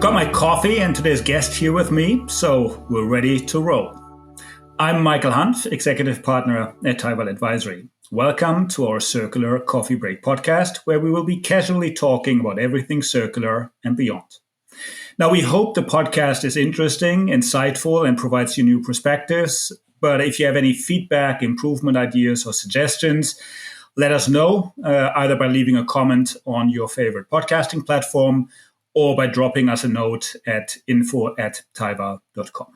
Got my coffee and today's guest here with me, so we're ready to roll. I'm Michael Hunt, Executive Partner at Taiwan Advisory. Welcome to our Circular Coffee Break podcast, where we will be casually talking about everything circular and beyond. Now, we hope the podcast is interesting, insightful, and provides you new perspectives. But if you have any feedback, improvement ideas, or suggestions, let us know, either by leaving a comment on your favorite podcasting platform or by dropping us a note at info@taiva.com.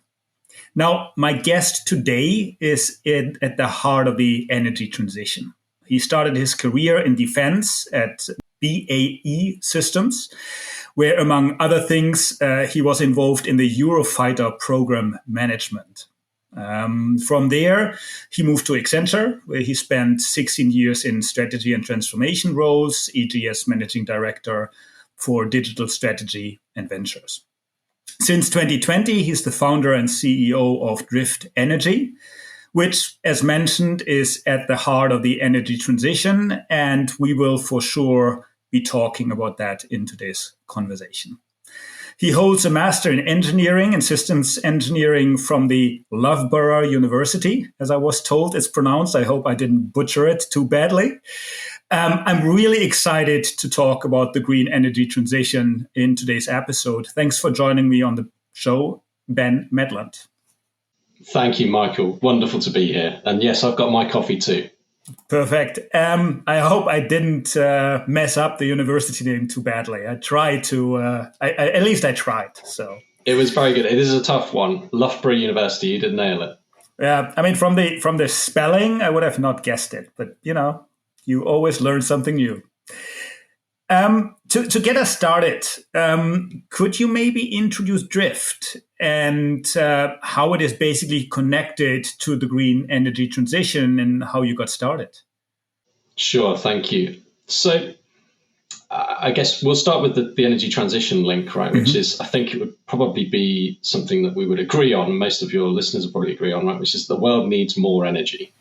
Now, my guest today is at the heart of the energy transition. He started his career in defense at BAE Systems, where, among other things, he was involved in the Eurofighter program management. From there, he moved to Accenture, where he spent 16 years in strategy and transformation roles, e.g. as managing director for digital strategy and ventures. Since 2020, he's the founder and CEO of Drift Energy, which, as mentioned, is at the heart of the energy transition, and we will for sure be talking about that in today's conversation. He holds a master in engineering and systems engineering from the Loughborough University, as I was told it's pronounced. I hope I didn't butcher it too badly. I'm really excited to talk about the green energy transition in today's episode. Thanks for joining me on the show, Ben Medland. Thank you, Michael. Wonderful to be here. And yes, I've got my coffee too. Perfect. I hope I didn't mess up the university name too badly. I tried to, at least I tried. So it was very good. It is a tough one. Loughborough University, you did nail it. Yeah, I mean, from the spelling, I would have not guessed it. But, you always learn something new. To get us started, could you maybe introduce Drift and how it is basically connected to the green energy transition and how you got started? Sure, thank you. So I guess we'll start with the energy transition link, right? Which is, I think it would probably be something that we would agree on. Most of your listeners will probably agree on, right? Which is the world needs more energy,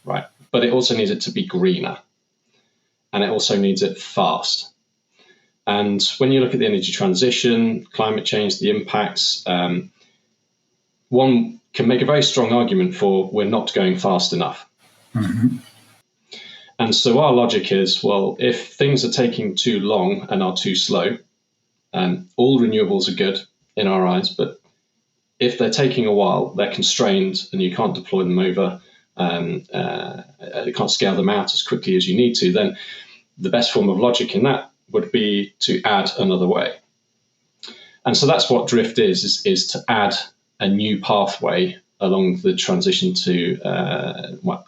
right? But it also needs it to be greener. And it also needs it fast. And when you look at the energy transition, climate change, the impacts, one can make a very strong argument for we're not going fast enough. And so our logic is, well, if things are taking too long and are too slow, all renewables are good in our eyes, but if they're taking a while, they're constrained and you can't deploy them over, you can't scale them out as quickly as you need to, then the best form of logic in that would be to add another way. And so that's what Drift is to add a new pathway along the transition to,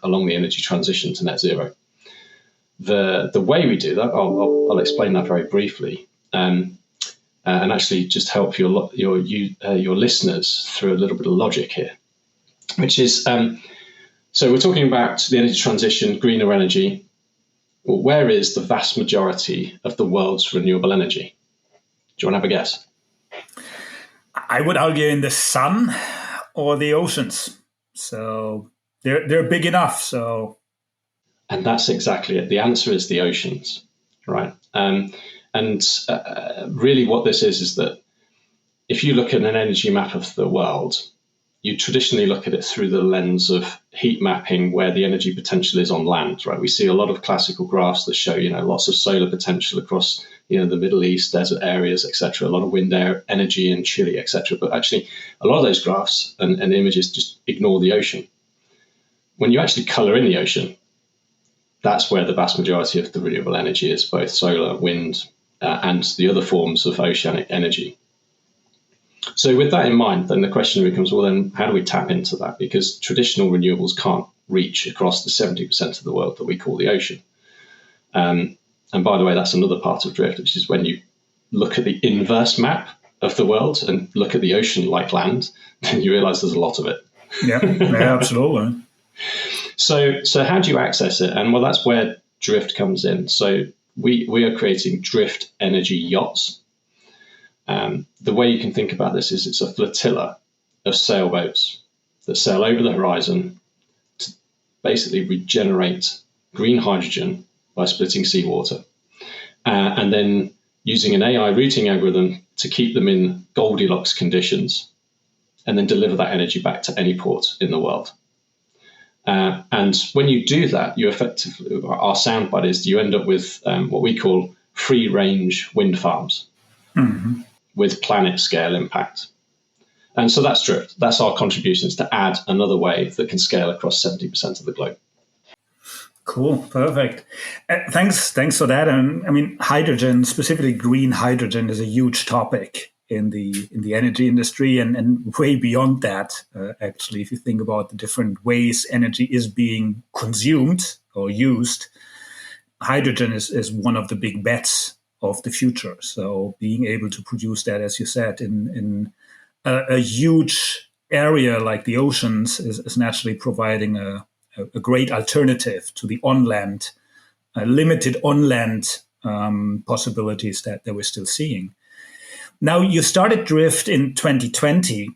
along the energy transition to net zero. The way we do that, I'll explain that very briefly, and actually just help your listeners through a little bit of logic here, which is, so we're talking about the energy transition, greener energy. Well, where is the vast majority of the world's renewable energy? Do you want to have a guess? I would argue in the sun or the oceans. So they're big enough. So, and that's exactly it. The answer is the oceans, right? And really, what this is that if you look at an energy map of the world, you traditionally look at it through the lens of heat mapping where the energy potential is on land, right? We see a lot of classical graphs that show, lots of solar potential across, the Middle East, desert areas, etc. A lot of wind energy in Chile, etc. But actually, a lot of those graphs and images just ignore the ocean. When you actually color in the ocean, that's where the vast majority of the renewable energy is, both solar, wind, and the other forms of oceanic energy. So with that in mind, then the question becomes, well, then how do we tap into that? Because traditional renewables can't reach across the 70% of the world that we call the ocean. And by the way, that's another part of Drift, which is when you look at the inverse map of the world and look at the ocean like land, then you realize there's a lot of it. Yeah, absolutely. So how do you access it? And well, that's where Drift comes in. So we are creating Drift Energy yachts. The way you can think about this is it's a flotilla of sailboats that sail over the horizon to basically regenerate green hydrogen by splitting seawater. And then using an AI routing algorithm to keep them in Goldilocks conditions, and then deliver that energy back to any port in the world. And when you do that, you effectively, our soundbite is you end up with what we call free-range wind farms with planet-scale impact. And so that's Drift. That's our contributions to add another wave that can scale across 70% of the globe. Cool, perfect. Thanks for that. And I mean, hydrogen, specifically green hydrogen, is a huge topic in the energy industry and way beyond that. Actually, if you think about the different ways energy is being consumed or used, hydrogen is one of the big bets of the future. So being able to produce that, as you said, in a huge area like the oceans is naturally providing a great alternative to the on-land, limited on-land possibilities that we're still seeing. Now, you started Drift in 2020.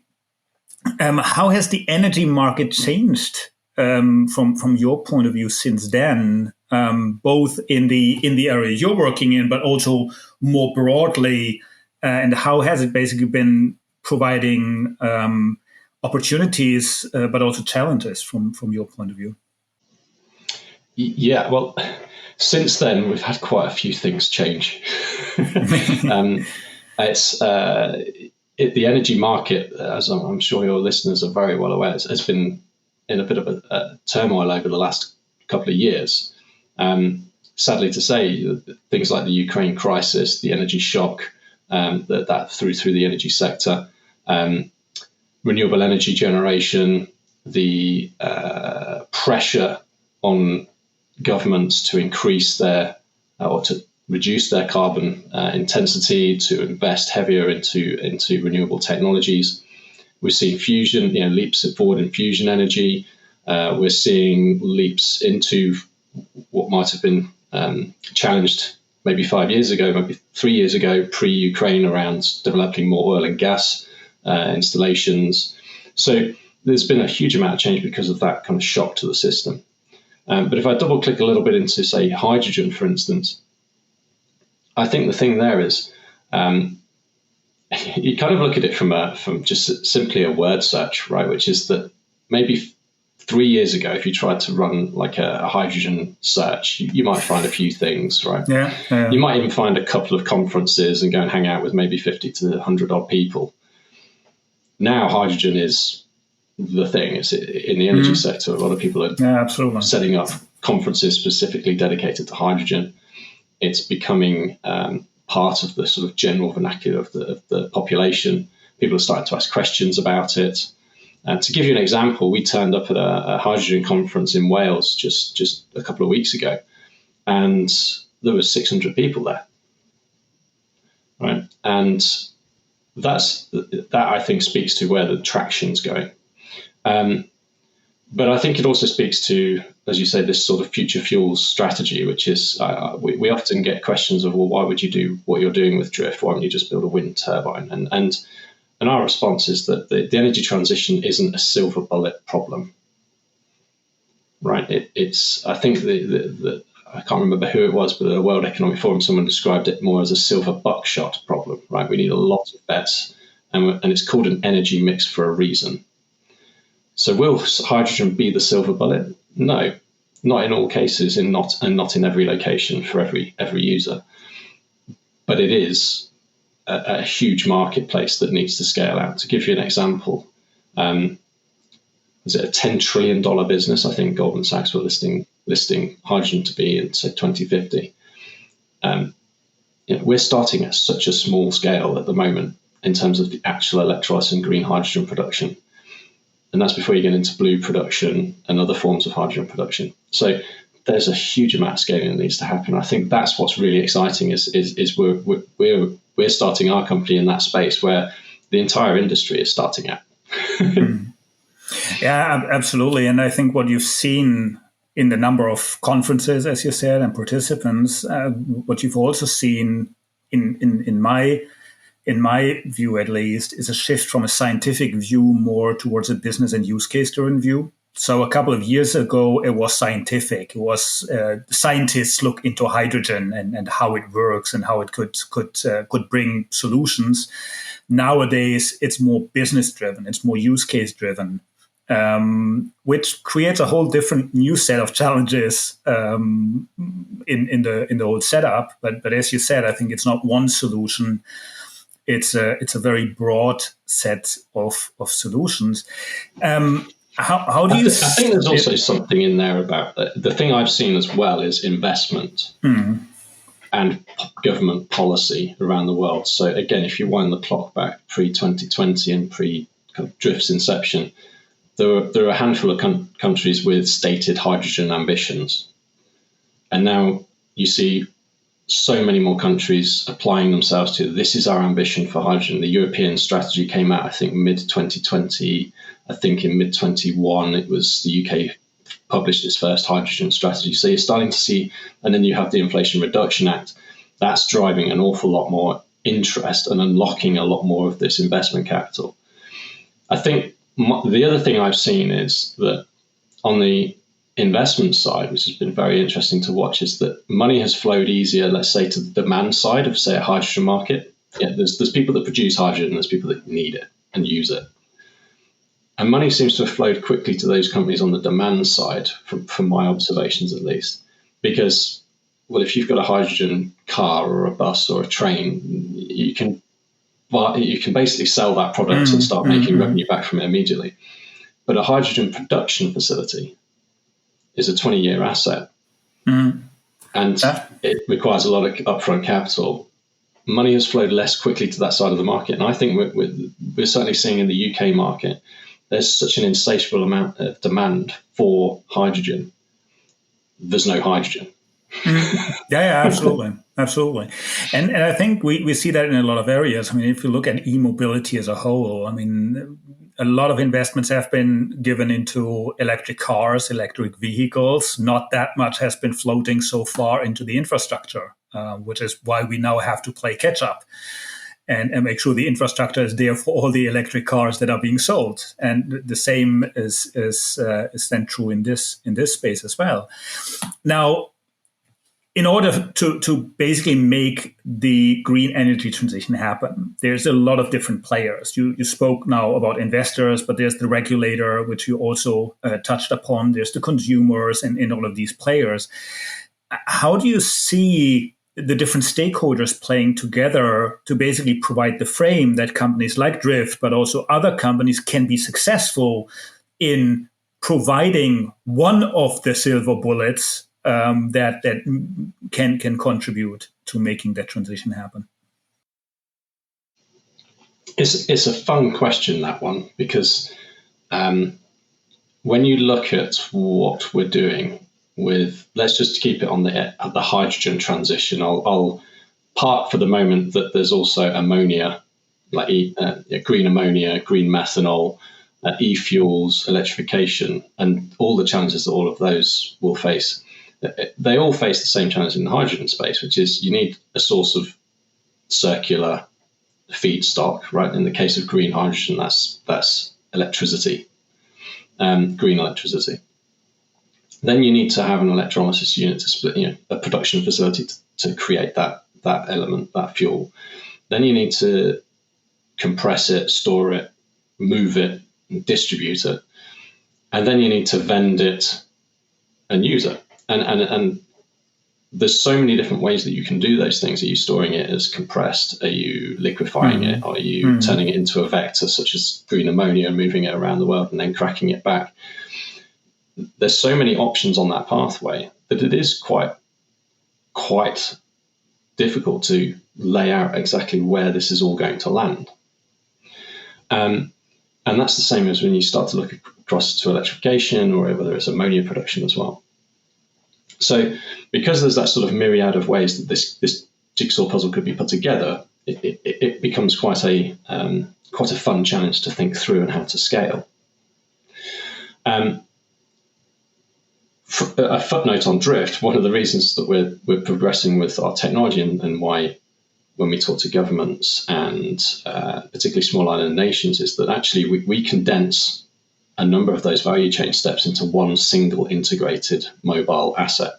How has the energy market changed from your point of view since then, both in the area you're working in, but also more broadly? And how has it basically been providing opportunities, but also challenges from your point of view? Yeah, well, since then, we've had quite a few things change. It's the energy market, as I'm sure your listeners are very well aware, has been in a bit of a turmoil over the last couple of years. Sadly to say, things like the Ukraine crisis, the energy shock that threw through the energy sector, renewable energy generation, the pressure on governments to increase their or to reduce their carbon intensity, to invest heavier into renewable technologies. We're seeing fusion, leaps forward in fusion energy. We're seeing leaps into what might have been challenged maybe 5 years ago, maybe 3 years ago, pre-Ukraine, around developing more oil and gas installations. So there's been a huge amount of change because of that kind of shock to the system. But if I double click a little bit into, say, hydrogen, for instance, I think the thing there is you kind of look at it from just simply a word search, right? Which is that maybe 3 years ago, if you tried to run like a hydrogen search, you might find a few things, right? Yeah. You might even find a couple of conferences and go and hang out with maybe 50 to 100 odd people. Now hydrogen is the thing. It's in the energy sector. A lot of people are setting up conferences specifically dedicated to hydrogen. It's becoming part of the sort of general vernacular of the population. People are starting to ask questions about it. To give you an example, we turned up at a hydrogen conference in Wales just a couple of weeks ago, and there were 600 people there. Right, and that I think speaks to where the traction's going. But I think it also speaks to, as you say, this sort of future fuels strategy, which is we often get questions of, well, why would you do what you're doing with Drift? Why don't you just build a wind turbine? And our response is that the energy transition isn't a silver bullet problem, right? It's I think the I can't remember who it was, but at the World Economic Forum, someone described it more as a silver buckshot problem, right? We need a lot of bets, and it's called an energy mix for a reason. So will hydrogen be the silver bullet? No, not in all cases, and not in every location for every user. But it is a huge marketplace that needs to scale out. To give you an example, is it a $10 trillion business? I think Goldman Sachs were listing hydrogen to be in, say, 2050. We're starting at such a small scale at the moment in terms of the actual electrolysis and green hydrogen production. And that's before you get into blue production and other forms of hydrogen production. So there's a huge amount of scaling that needs to happen. I think that's what's really exciting is we're starting our company in that space where the entire industry is starting at. Yeah, absolutely. And I think what you've seen in the number of conferences, as you said, and participants, what you've also seen in my view, at least, is a shift from a scientific view more towards a business and use case driven view. So a couple of years ago, it was scientific. It was scientists look into hydrogen and how it works and how it could bring solutions. Nowadays, it's more business driven. It's more use case driven, which creates a whole different new set of challenges in the whole setup. But as you said, I think it's not one solution. It's a very broad set of solutions. How do you? I think there's also something in there about the thing I've seen as well is investment and government policy around the world. So again, if you wind the clock back pre-2020 and pre Drift's inception, there are a handful of countries with stated hydrogen ambitions, and now you see so many more countries applying themselves to this is our ambition for hydrogen. The European strategy came out, I think, mid-2020. I think in mid-21, it was the UK published its first hydrogen strategy. So you're starting to see, and then you have the Inflation Reduction Act. That's driving an awful lot more interest and unlocking a lot more of this investment capital. I think the other thing I've seen is that on the investment side, which has been very interesting to watch, is that money has flowed easier, let's say, to the demand side of, say, a hydrogen market. Yeah, there's people that produce hydrogen and there's people that need it and use it. And money seems to have flowed quickly to those companies on the demand side, from my observations at least. Because, well, if you've got a hydrogen car or a bus or a train, you can basically sell that product and start making revenue back from it immediately. But a hydrogen production facility is a 20-year asset. And it requires a lot of upfront capital. Money has flowed less quickly to that side of the market. And I think we're certainly seeing in the UK market, there's such an insatiable amount of demand for hydrogen. There's no hydrogen. Yeah, absolutely. And I think we see that in a lot of areas. I mean, if you look at e-mobility as a whole, I mean, a lot of investments have been given into electric cars, electric vehicles. Not that much has been floating so far into the infrastructure, which is why we now have to play catch up and make sure the infrastructure is there for all the electric cars that are being sold. And the same is then true in this space as well. Now, in order to basically make the green energy transition happen, there's a lot of different players. You spoke now about investors, but there's the regulator, which you also touched upon. There's the consumers and all of these players. How do you see the different stakeholders playing together to basically provide the frame that companies like Drift, but also other companies, can be successful in providing one of the silver bullets that can contribute to making that transition happen? It's a fun question, that one, because when you look at what we're doing with, let's just keep it on the hydrogen transition. I'll park for the moment that there's also ammonia, like green ammonia, green methanol, e-fuels, electrification, and all the challenges that all of those will face. They all face the same challenge in the hydrogen space, which is you need a source of circular feedstock, right? In the case of green hydrogen, that's electricity, green electricity. Then you need to have an electrolysis unit to split, a production facility to create that element, that fuel. Then you need to compress it, store it, move it, and distribute it. And then you need to vend it and use it. And there's so many different ways that you can do those things. Are you storing it as compressed? Are you liquefying it? Are you turning it into a vector such as green ammonia and moving it around the world and then cracking it back? There's so many options on that pathway that it is quite difficult to lay out exactly where this is all going to land. And that's the same as when you start to look across to electrification or whether it's ammonia production as well. So because there's that sort of myriad of ways that this jigsaw puzzle could be put together, it becomes quite a fun challenge to think through and how to scale. A footnote on Drift, one of the reasons that we're progressing with our technology and why when we talk to governments and particularly small island nations is that actually we condense a number of those value chain steps into one single integrated mobile asset,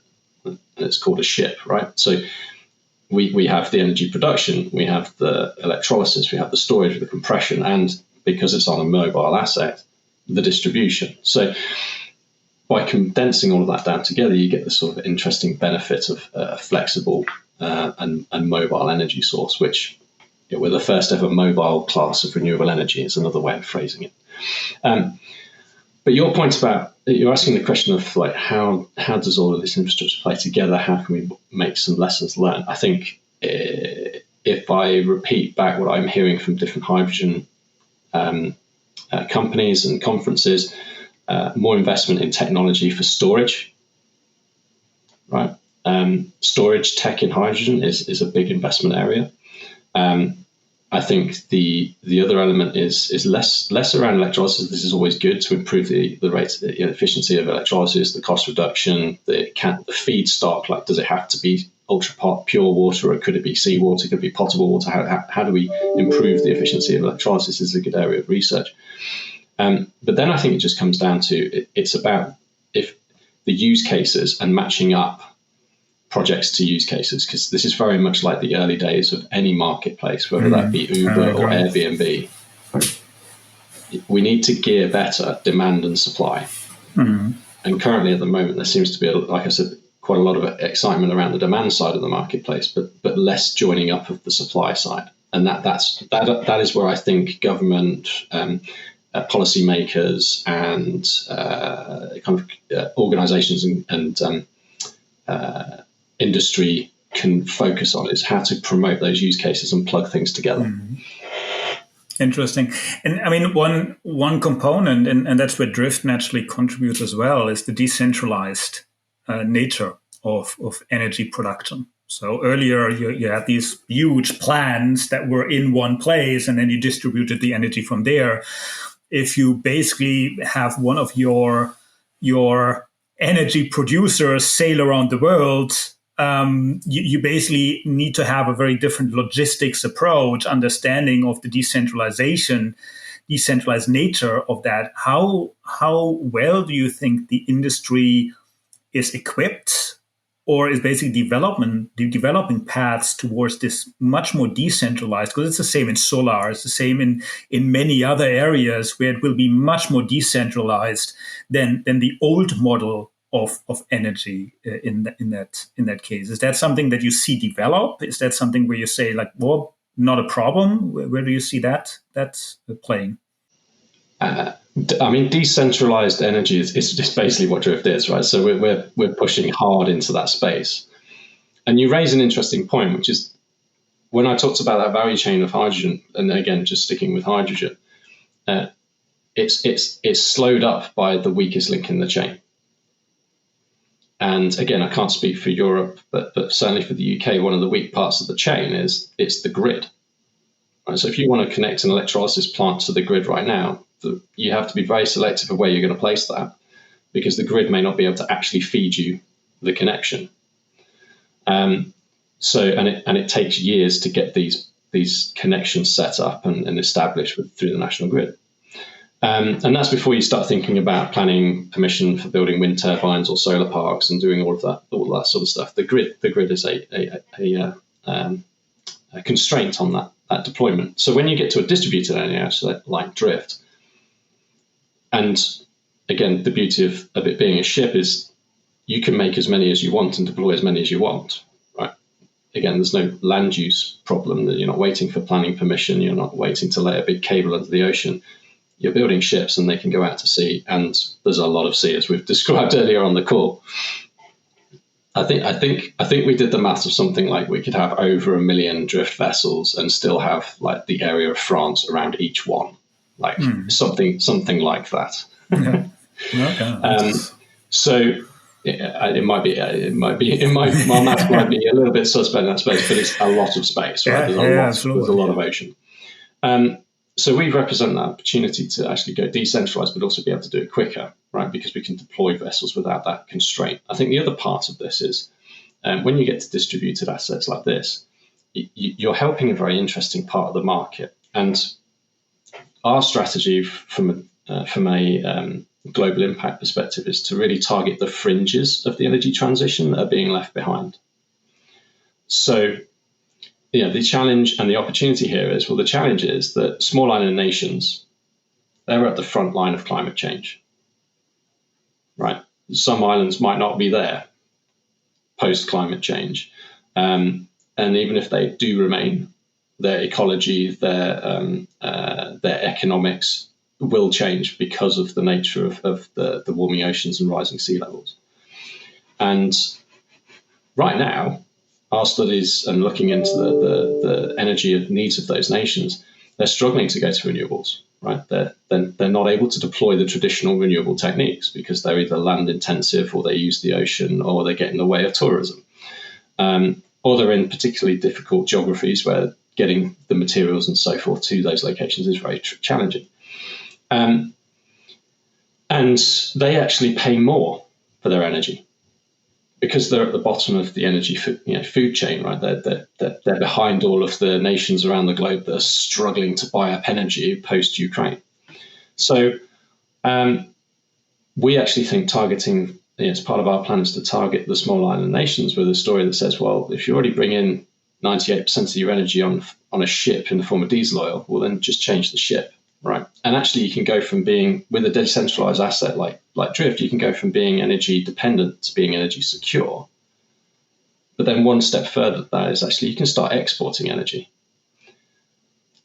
and it's called a ship, right? So we have the energy production, we have the electrolysis, we have the storage, the compression, and because it's on a mobile asset, the distribution. So by condensing all of that down together, you get the sort of interesting benefit of a flexible and mobile energy source, which we're the first ever mobile class of renewable energy is another way of phrasing it. But your point about, you're asking the question of like how does all of this infrastructure play together? How can we make some lessons learned? I think if I repeat back what I'm hearing from different hydrogen companies and conferences, more investment in technology for storage, right? Storage tech in hydrogen is a big investment area. I think the other element is less around electrolysis. This is always good to improve the rates, the efficiency of electrolysis, the cost reduction, the feedstock. Like, does it have to be ultra pure water, or could it be seawater? Could it be potable water? How do we improve the efficiency of electrolysis? This is a good area of research. But then I think it just comes down to it's about if the use cases and matching up projects to use cases, because this is very much like the early days of any marketplace, whether that be Uber or Airbnb. We need to gear better demand and supply. And currently at the moment, there seems to be, like I said, quite a lot of excitement around the demand side of the marketplace, but less joining up of the supply side. And that is where I think government, policymakers and organizations and industry can focus on, is how to promote those use cases and plug things together. Interesting. And I mean, one component, and that's where Drift naturally contributes as well, is the decentralized nature of energy production. So earlier you had these huge plants that were in one place, and then you distributed the energy from there. If you basically have one of your energy producers sail around the world, you basically need to have a very different logistics approach, understanding of the decentralized nature of that. How well do you think the industry is equipped, or is basically developing paths towards this much more decentralized? Because it's the same in solar, it's the same in many other areas where it will be much more decentralized than the old model of energy in that case. Is that something that you see develop? Is that something where you say like, well, not a problem? Where do you see that playing? I mean, decentralized energy is basically what Drift is, right? So we're pushing hard into that space. And you raise an interesting point, which is when I talked about that value chain of hydrogen, and again, just sticking with hydrogen, it's slowed up by the weakest link in the chain. And again, I can't speak for Europe, but certainly for the UK, one of the weak parts of the chain is it's the grid. Right? So if you want to connect an electrolysis plant to the grid right now, you have to be very selective of where you're going to place that, because the grid may not be able to actually feed you the connection. So it takes years to get these connections set up and established through the national grid. And that's before you start thinking about planning permission for building wind turbines or solar parks and doing all that sort of stuff. The grid is a constraint on that deployment. So when you get to a distributed energy asset like Drift, and again, the beauty of it being a ship is you can make as many as you want and deploy as many as you want, right? Again, there's no land use problem. That you're not waiting for planning permission. You're not waiting to lay a big cable under the ocean. You're building ships and they can go out to sea, and there's a lot of sea, as we've described earlier on the call. I think we did the maths of something like we could have over 1 million Drift vessels and still have like the area of France around each one, like something like that. Yeah. Okay. So it might be my math might be a little bit suspect in that space, but it's a lot of space, right? There's a lot of ocean. So we represent that opportunity to actually go decentralized, but also be able to do it quicker, right? Because we can deploy vessels without that constraint. I think the other part of this is when you get to distributed assets like this, you're helping a very interesting part of the market. And our strategy from from a global impact perspective is to really target the fringes of the energy transition that are being left behind. So, the challenge and the opportunity here is, well, the challenge is that small island nations, they're at the front line of climate change, right? Some islands might not be there post climate change. And even if they do remain, their ecology, their economics will change because of the nature of the warming oceans and rising sea levels. And right now, our studies and looking into the energy needs of those nations, they're struggling to go to renewables, right? They're not able to deploy the traditional renewable techniques because they're either land intensive, or they use the ocean, or they get in the way of tourism. Or they're in particularly difficult geographies where getting the materials and so forth to those locations is very challenging. And they actually pay more for their energy because they're at the bottom of the energy food chain, right? They're behind all of the nations around the globe that are struggling to buy up energy post-Ukraine. So we actually think targeting, it's part of our plan is to target the small island nations with a story that says, well, if you already bring in 98% of your energy on a ship in the form of diesel oil, well, then just change the ship, right? And actually, you can go from being, with a decentralized asset like Drift, you can go from being energy dependent to being energy secure. But then one step further than that is actually you can start exporting energy.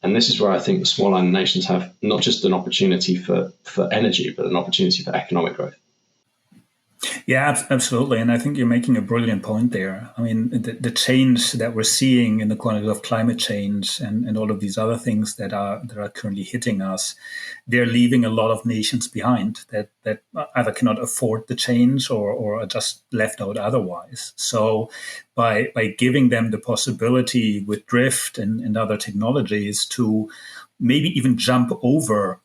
And this is where I think the small island nations have not just an opportunity for energy, but an opportunity for economic growth. Yeah, absolutely. And I think you're making a brilliant point there. I mean, the change that we're seeing in the context of climate change and all of these other things that are currently hitting us, they're leaving a lot of nations behind that either cannot afford the change or are just left out otherwise. So by giving them the possibility with Drift and other technologies to maybe even jump over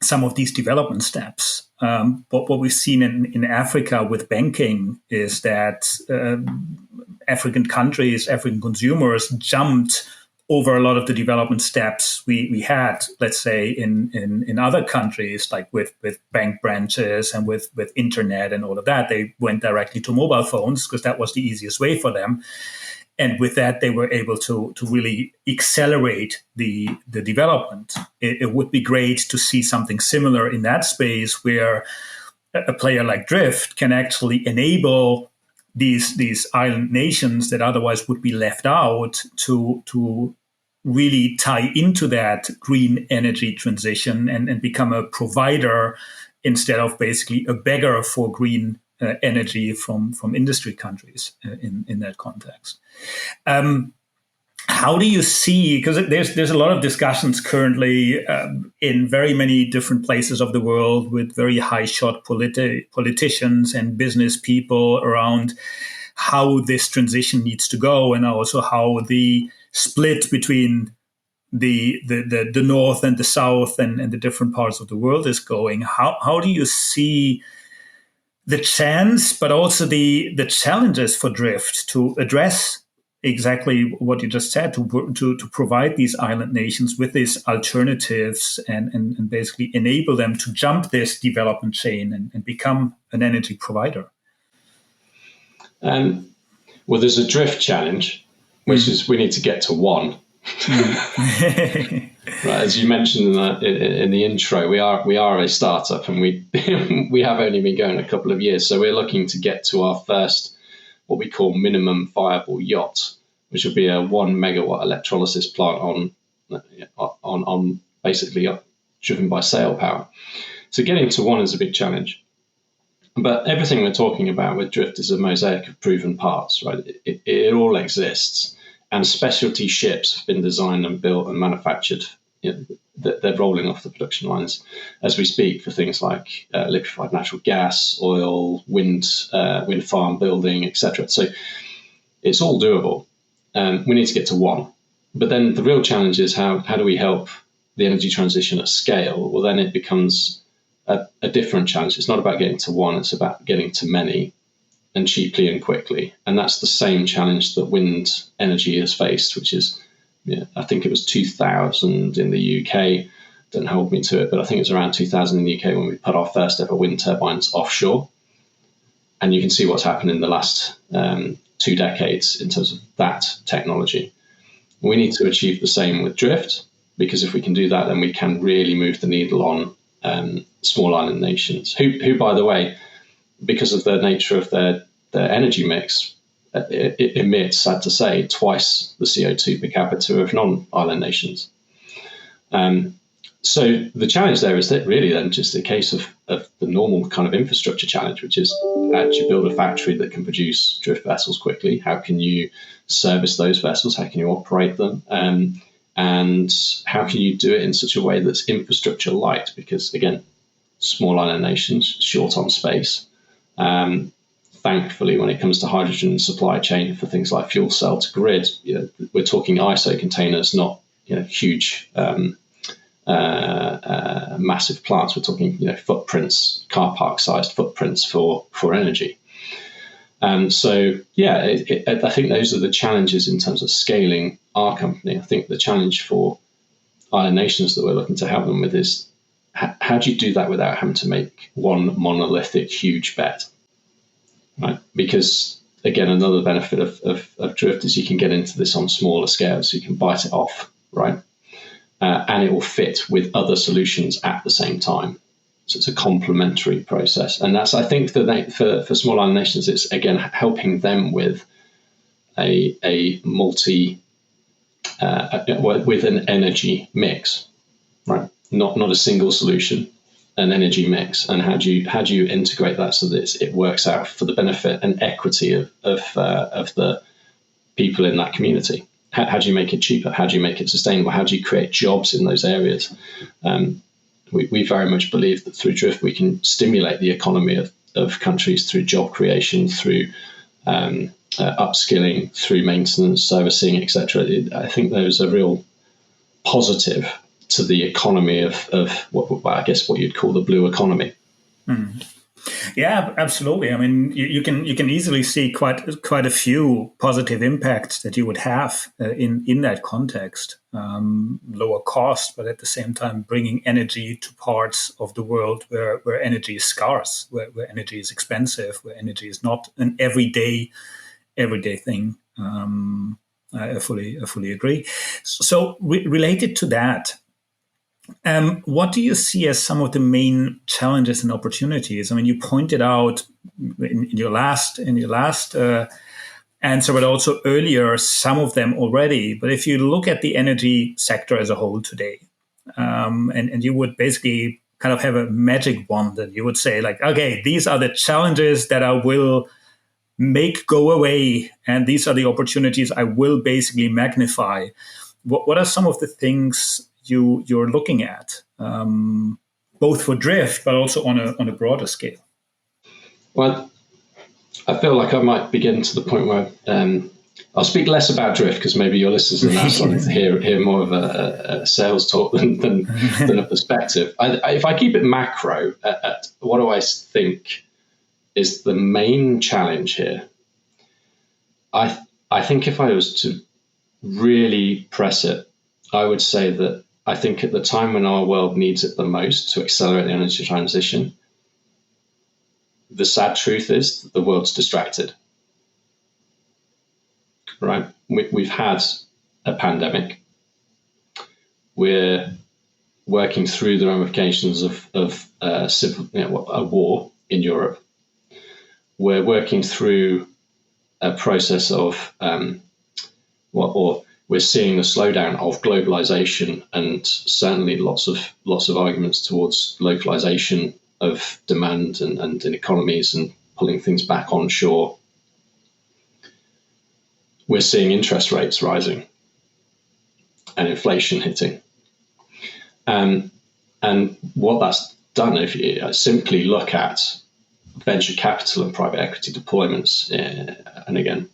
some of these development steps. But what we've seen in Africa with banking is that African countries, African consumers jumped over a lot of the development steps we had, let's say, in other countries, like with bank branches and with internet and all of that. They went directly to mobile phones because that was the easiest way for them. And with that, they were able to really accelerate the development. It would be great to see something similar in that space where a player like Drift can actually enable these island nations that otherwise would be left out to really tie into that green energy transition and become a provider instead of basically a beggar for green energy from industry countries in that context. How do you see, because there's a lot of discussions currently in very many different places of the world with very high shot politicians and business people around how this transition needs to go, and also how the split between the north and the south and the different parts of the world is going. How do you see the chance, but also the challenges for Drift to address exactly what you just said, to provide these island nations with these alternatives and basically enable them to jump this development chain and become an energy provider? Well, there's a Drift challenge, which is we need to get to one. Right, as you mentioned in the intro, we are a startup, and we we have only been going a couple of years. So we're looking to get to our first, what we call minimum viable yacht, which would be a 1 megawatt electrolysis plant on basically driven by sail power. So getting to one is a big challenge. But everything we're talking about with Drift is a mosaic of proven parts, right? It all exists. And specialty ships have been designed and built and manufactured. They're rolling off the production lines as we speak for things like liquefied natural gas, oil, wind farm building, etc. So it's all doable. We need to get to one. But then the real challenge is how do we help the energy transition at scale? Well, then it becomes a different challenge. It's not about getting to one, it's about getting to many, and cheaply and quickly. And that's the same challenge that wind energy has faced, which is, I think it was 2000 in the UK, don't hold me to it, but I think it was around 2000 in the UK when we put our first ever wind turbines offshore. And you can see what's happened in the last 2 decades in terms of that technology. We need to achieve the same with drift, because if we can do that, then we can really move the needle on small island nations, who, by the way, because of the nature of their energy mix, it emits, sad to say, twice the CO2 per capita of non-island nations. So the challenge there is that really then just a case of the normal kind of infrastructure challenge, which is how do you build a factory that can produce drift vessels quickly? How can you service those vessels? How can you operate them? And how can you do it in such a way that's infrastructure light? Because again, small island nations, short on space. Thankfully, when it comes to hydrogen supply chain for things like fuel cell to grid, we're talking ISO containers, not huge massive plants. We're talking footprints, car park sized footprints for energy. So I think those are the challenges in terms of scaling our company. I think the challenge for island nations that we're looking to help them with is how do you do that without having to make one monolithic huge bet, right? Because again, another benefit of drift is you can get into this on smaller scales, so you can bite it off, right? And it will fit with other solutions at the same time. So it's a complementary process. And that's, I think, for small island nations, it's, again, helping them with a with an energy mix, right? Not a single solution, an energy mix. And how do you integrate that so that it works out for the benefit and equity of the people in that community? How do you make it cheaper? How do you make it sustainable? How do you create jobs in those areas? We very much believe that through drift, we can stimulate the economy of countries through job creation, through upskilling, through maintenance, servicing, etc. I think there's a real positive to the economy of what you'd call the blue economy. Mm. Yeah, absolutely. I mean, you can easily see quite a few positive impacts that you would have in that context. Lower cost, but at the same time bringing energy to parts of the world where energy is scarce, where energy is expensive, where energy is not an everyday thing. I fully agree. So related to that, what do you see as some of the main challenges and opportunities? I mean, you pointed out in your last answer, but also earlier, some of them already. But if you look at the energy sector as a whole today, and you would basically kind of have a magic wand, and you would say, like, okay, these are the challenges that I will make go away, and these are the opportunities I will basically magnify. What are some of the things you're looking at, both for drift, but also on a broader scale? Well, I feel like I might begin to the point where I'll speak less about drift, because maybe your listeners are now starting to hear more of a sales talk than a perspective. If I keep it macro, at what do I think is the main challenge here? I think if I was to really press it, I would say that I think at the time when our world needs it the most to accelerate the energy transition, the sad truth is that the world's distracted, right? We've had a pandemic. We're working through the ramifications of a war in Europe. We're working through a process of we're seeing the slowdown of globalization, and certainly lots of arguments towards localization of demand and in economies and pulling things back onshore. We're seeing interest rates rising and inflation hitting. And what that's done, if you simply look at venture capital and private equity deployments, and again,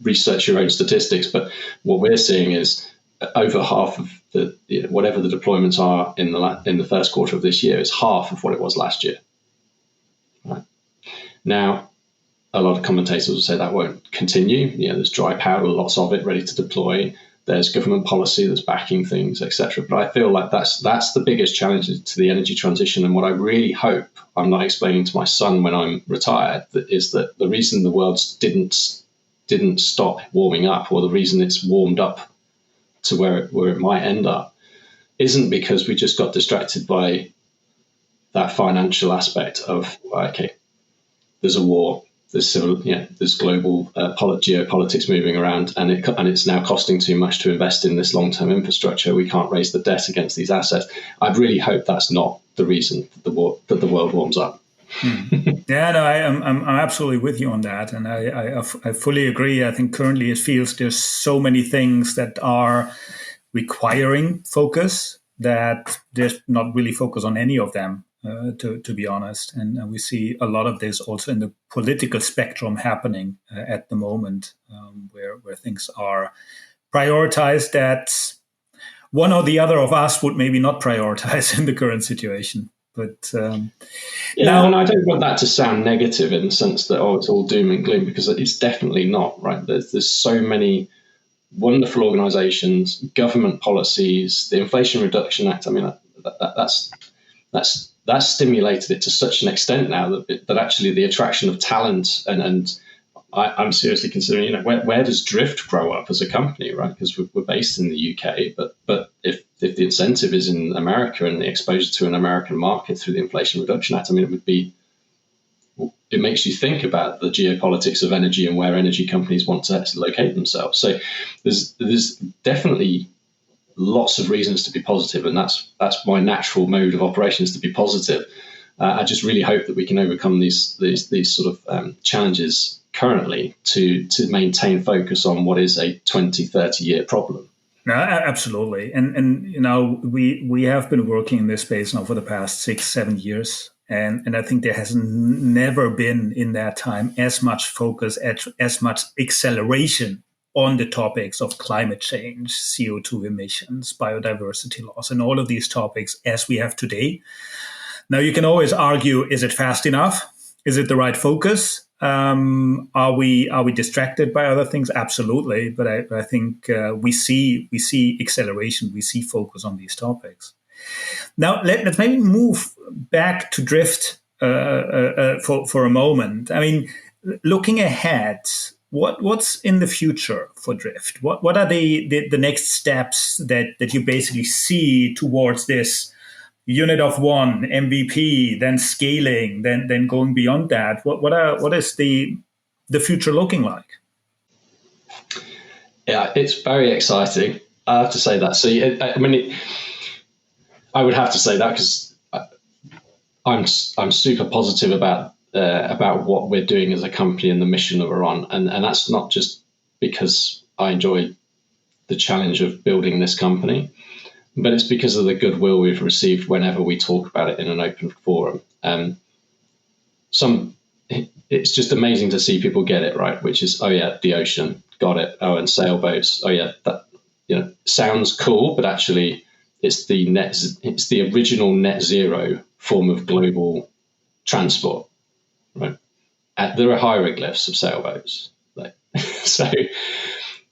research your own statistics, but what we're seeing is over half of the whatever the deployments are in the first quarter of this year is half of what it was last year. Right. Now, a lot of commentators will say that won't continue. There's dry powder, lots of it ready to deploy. there's government policy that's backing things, etc. But I feel like that's the biggest challenge to the energy transition. And what I really hope I'm not explaining to my son when I'm retired is that the reason the world didn't stop warming up, or the reason it's warmed up to where it might end up, isn't because we just got distracted by that financial aspect of, okay, there's a war, there's there's global geopolitics moving around, and it's now costing too much to invest in this long-term infrastructure. We can't raise the debt against these assets. I really hope that's not the reason that the world warms up. Yeah, no, I'm absolutely with you on that, and I fully agree. I think currently it feels there's so many things that are requiring focus that there's not really focus on any of them, to be honest. And we see a lot of this also in the political spectrum happening at the moment, where things are prioritized that one or the other of us would maybe not prioritize in the current situation. But now, and I don't want that to sound negative in the sense that, it's all doom and gloom, because it's definitely not, right? There's so many wonderful organizations, government policies, the Inflation Reduction Act. I mean, that's stimulated it to such an extent now that actually the attraction of talent and I'm seriously considering, where does Drift grow up as a company, right? Because we're based in the UK, but if the incentive is in America and the exposure to an American market through the Inflation Reduction Act, I mean, it makes you think about the geopolitics of energy and where energy companies want to locate themselves. So there's definitely lots of reasons to be positive, and that's my natural mode of operations, to be positive. I just really hope that we can overcome these sort of challenges currently to maintain focus on what is a 20-30 year problem. No, absolutely. And we have been working in this space now for the past 6-7 years. And I think there has never been in that time as much focus, as much acceleration on the topics of climate change, CO2 emissions, biodiversity loss, and all of these topics as we have today. Now, you can always argue, is it fast enough? Is it the right focus? Are we distracted by other things? Absolutely. But I think we see acceleration, we see focus on these topics. Now, let's maybe move back to Drift for a moment. I mean, looking ahead, what's in the future for Drift? What are the next steps that you basically see towards this unit of one, MVP, then scaling, then going beyond that? What is the future looking like? Yeah, it's very exciting. I have to say that. So, I would have to say that because I'm super positive about what we're doing as a company and the mission that we're on, and that's not just because I enjoy the challenge of building this company, but it's because of the goodwill we've received whenever we talk about it in an open forum. It's just amazing to see people get it right, which is, oh yeah, the ocean, got it. Oh, and sailboats. Oh yeah, that sounds cool, but actually it's the original net zero form of global transport, right? There are hieroglyphs of sailboats,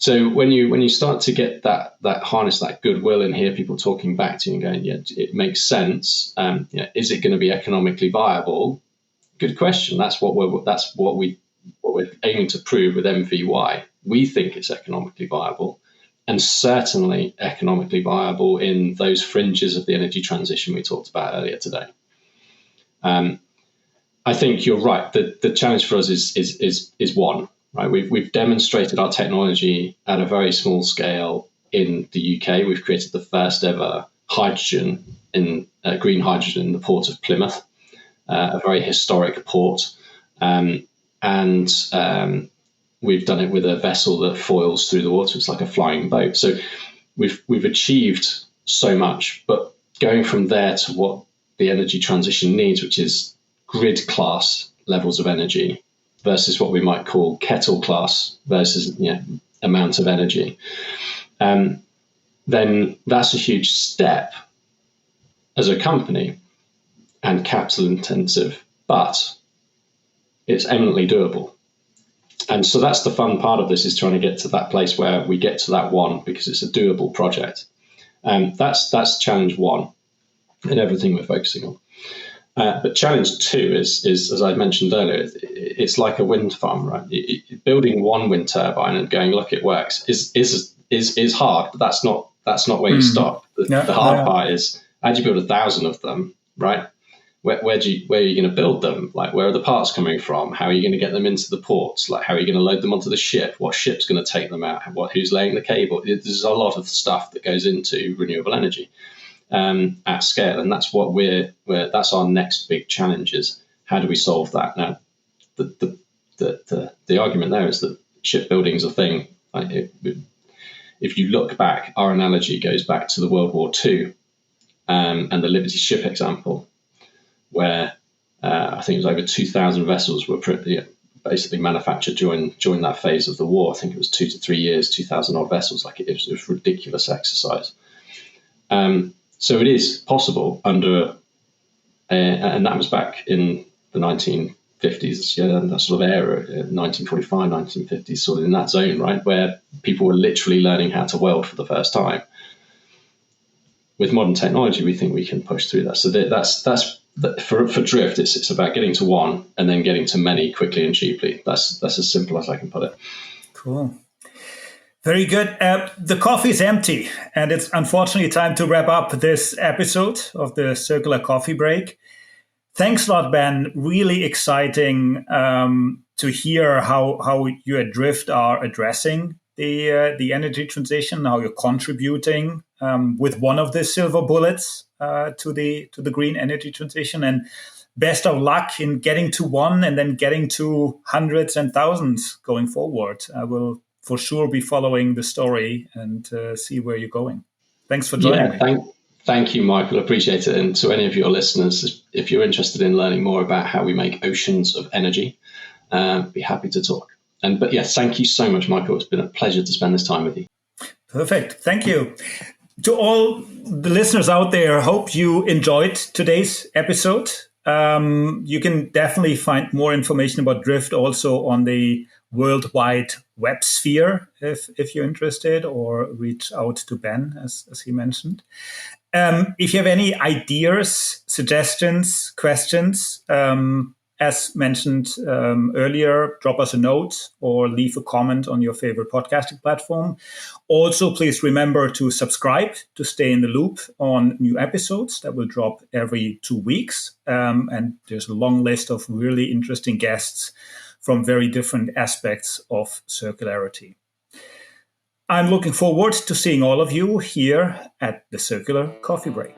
So when you start to get that harness that goodwill and hear people talking back to you and going, yeah, it makes sense. Is it going to be economically viable? Good question. That's what we're aiming to prove with MVY. We think it's economically viable, and certainly economically viable in those fringes of the energy transition we talked about earlier today. I think you're right. The challenge for us is one. Right, we've demonstrated our technology at a very small scale in the UK. We've created the first ever hydrogen green hydrogen in the port of Plymouth, a very historic port, and we've done it with a vessel that foils through the water. It's like a flying boat. So we've achieved so much, but going from there to what the energy transition needs, which is grid class levels of energy, versus what we might call kettle class versus amount of energy, then that's a huge step as a company and capital intensive, but it's eminently doable. And so that's the fun part of this, is trying to get to that place where we get to that one, because it's a doable project. That's challenge one in everything we're focusing on. But challenge two is, as I mentioned earlier, it's like a wind farm, right? Building one wind turbine and going, look, it works, is hard, but that's not where you stop. The hard part is, how do you build 1,000 of them, right? Where are you going to build them? Like, where are the parts coming from? How are you going to get them into the ports? Like, how are you going to load them onto the ship? What ship's going to take them out? Who's laying the cable? There's a lot of stuff that goes into renewable energy at scale, and that's what that's our next big challenge, is how do we solve that? Now, the argument there is that shipbuilding is a thing. If you look back, our analogy goes back to the World War II and the Liberty ship example, where I think it was over 2,000 vessels were basically manufactured during that phase of the war. I think it was 2 to 3 years, 2,000 odd vessels. Like, it was a ridiculous exercise. So it is possible under, and that was back in the 1950s, that sort of era, 1945, 1950s, sort of in that zone, right, where people were literally learning how to weld for the first time. With modern technology, we think we can push through that. So that's for drift. It's about getting to one and then getting to many quickly and cheaply. That's as simple as I can put it. Cool. Very good. The coffee is empty, and it's unfortunately time to wrap up this episode of the Circular Coffee Break. Thanks a lot, Ben. Really exciting to hear how you at Drift are addressing the energy transition, how you're contributing with one of the silver bullets to the green energy transition. And best of luck in getting to one and then getting to hundreds and thousands going forward. I will for sure be following the story and see where you're going. Thanks for joining me. Thank you, Michael. Appreciate it. And to any of your listeners, if you're interested in learning more about how we make oceans of energy, be happy to talk. But yes, thank you so much, Michael. It's been a pleasure to spend this time with you. Perfect. Thank you. To all the listeners out there, hope you enjoyed today's episode. You can definitely find more information about Drift also on the worldwide web sphere if you're interested, or reach out to Ben, as he mentioned. If you have any ideas, suggestions, questions, as mentioned earlier, drop us a note or leave a comment on your favorite podcasting platform. Also, please remember to subscribe to stay in the loop on new episodes that will drop every 2 weeks. And there's a long list of really interesting guests from very different aspects of circularity. I'm looking forward to seeing all of you here at the Circular Coffee Break.